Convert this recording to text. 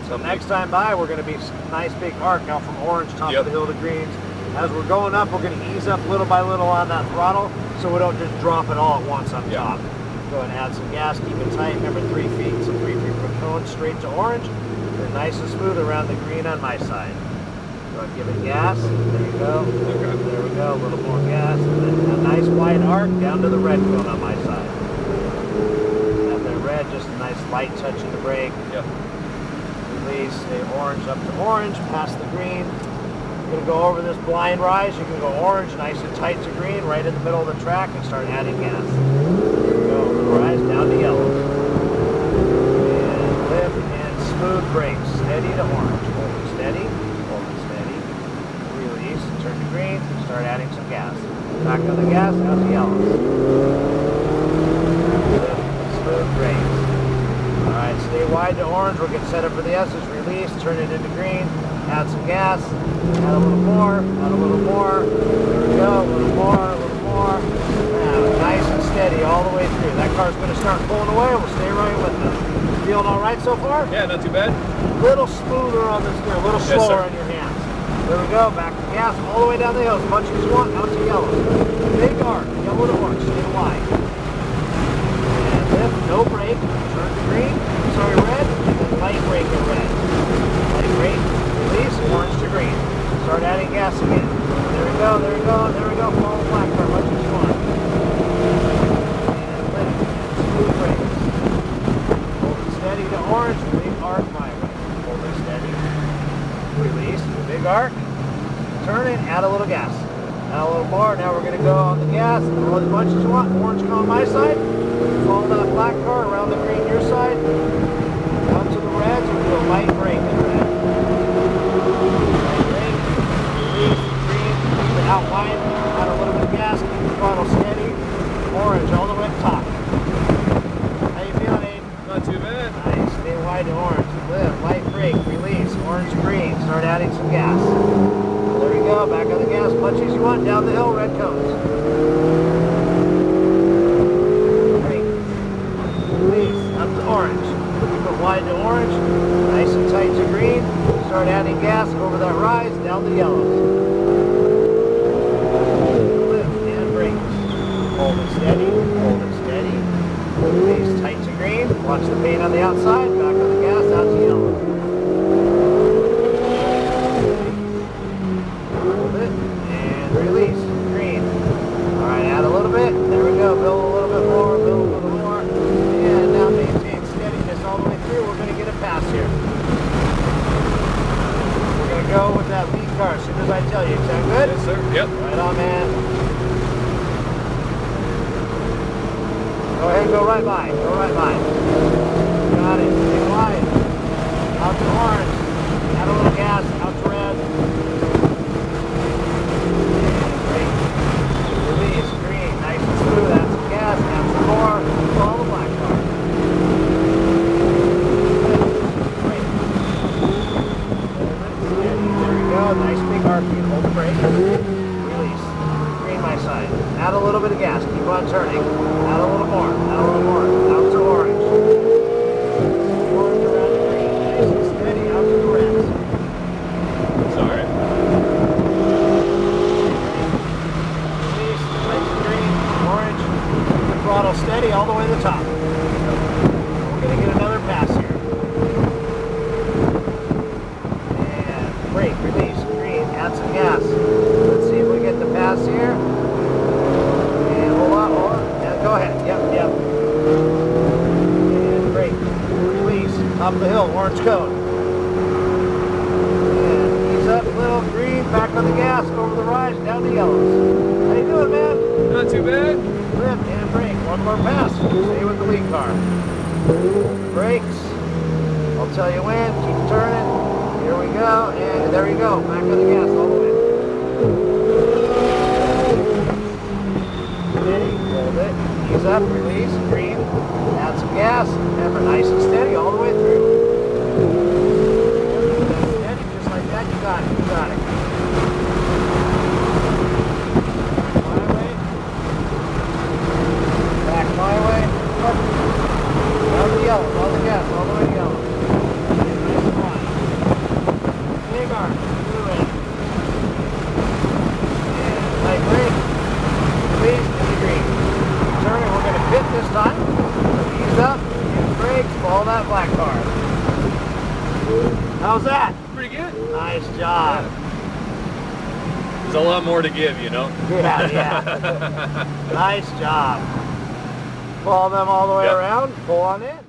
So next time by, we're going to be nice big arc now from orange top of the hill to greens. As we're going up, we're going to ease up little by little on that throttle so we don't just drop it all at once on top. Go ahead and add some gas, keep it tight. Remember 3 feet, so 3 feet from cone straight to orange. Then nice and smooth around the green on my side. Go ahead, give it gas. There you go. Okay. There we go. A little more gas. And then a nice wide arc down to the red cone on my side. Have that red, just a nice light touch of the brake. Yep. Release, stay orange up to orange, past the green. You're going to go over this blind rise. You can go orange, nice and tight to green, right in the middle of the track, and start adding gas. There we go. Rise down to yellow. And lift and smooth brakes. Steady to orange. Hold it steady. Hold it steady. Release. Turn to green. Start adding some gas. Back on the gas. Out to yellow. Lift. Smooth brakes. All right. Stay wide to orange. We'll get set up for the S's. Release. Turn it into green. Add some gas. Add a little more. Add a little more. There we go. A little more. A little more. Now, nice and steady all the way through. That car's going to start pulling away. We'll stay right with them. Feeling all right so far? Yeah, not too bad. A little smoother on this gear. A little slower on your hands. There we go. Back to gas all the way down the hill. As much as you want. Out to yellow. Big arc. Yellow to orange. Stay wide. And lift. No brake. Turn to green. Sorry, red. And then light brake to red. Light brake. Release, orange to green. Start adding gas again. There we go, there we go, there we go. Follow black for as much as you want. And lift, and smooth brakes. Hold it steady to orange, big arc my way. Hold it steady. Release, big arc. Turn it, add a little gas. Add a little more. Now we're going to go on the gas, go as much as you want. Orange car on my side. Follow that black car around the green your side. Down to the reds, we'll do a light brake in red. Out wide, add a little bit of gas, keep the throttle steady, orange all the way to top. How you feeling, Abe? Not too bad. Nice, stay wide to orange, lift, light brake, release, orange green, start adding some gas. There you go, back on the gas, much as you want, down the hill, red cones. Brake, release, up to orange, keep it wide to orange, nice and tight to green, start adding gas over that rise, down the yellows. Hold it steady, hold it steady. Release tight to green. Watch the paint on the outside. Back on the gas, out to yellow. Hold it and release. Green. All right, add a little bit. There we go. Build a little bit more. Build a little more. And now maintain steadiness all the way through. We're going to get a pass here. We're going to go with that lead car as soon as I tell you. Is that good? Yes, sir. Yep. Right on, man. Go ahead and go right by. Go right by. Got it. Stay wide. Out to orange. Add a little gas. Out to red. Great. Release. Green. Nice and smooth. Add some gas. Add some more. Follow the black car. Great. There we go. Nice big RP. Hold the brake. Release. Green my side. Add a little bit of gas. Keep on turning. Add a little more. Add a little more. Out to orange. Orange around to green. Nice and steady. Out to the reds. Sorry. Release. Nice and green. Orange. Keep the throttle steady all the way to the top. We're going to get another pass here. And brake. Release. Green. Add some gas. Let's see if we get the pass here. Go ahead. Yep. And brake. Release. Top of the hill. Orange cone. And ease up. Little green. Back on the gas. Over the rise. Down to yellows. How you doing, man? Not too bad. Lift and brake. One more pass. Stay with the lead car. Brakes. I'll tell you when. Keep turning. Here we go. And there we go. Back on the gas all the way. Steady. Hold it. Ease up, release, green, add some gas, remember nice and steady all the way through. Steady, just like that, you got it, you got it. Back my way, up the yellow, all the gas, all the way to yellow. Nice and wide. Follow that black car. How's that? Pretty good. Nice job. There's a lot more to give, you know? Yeah. Nice job. Follow them all the way around, pull on in.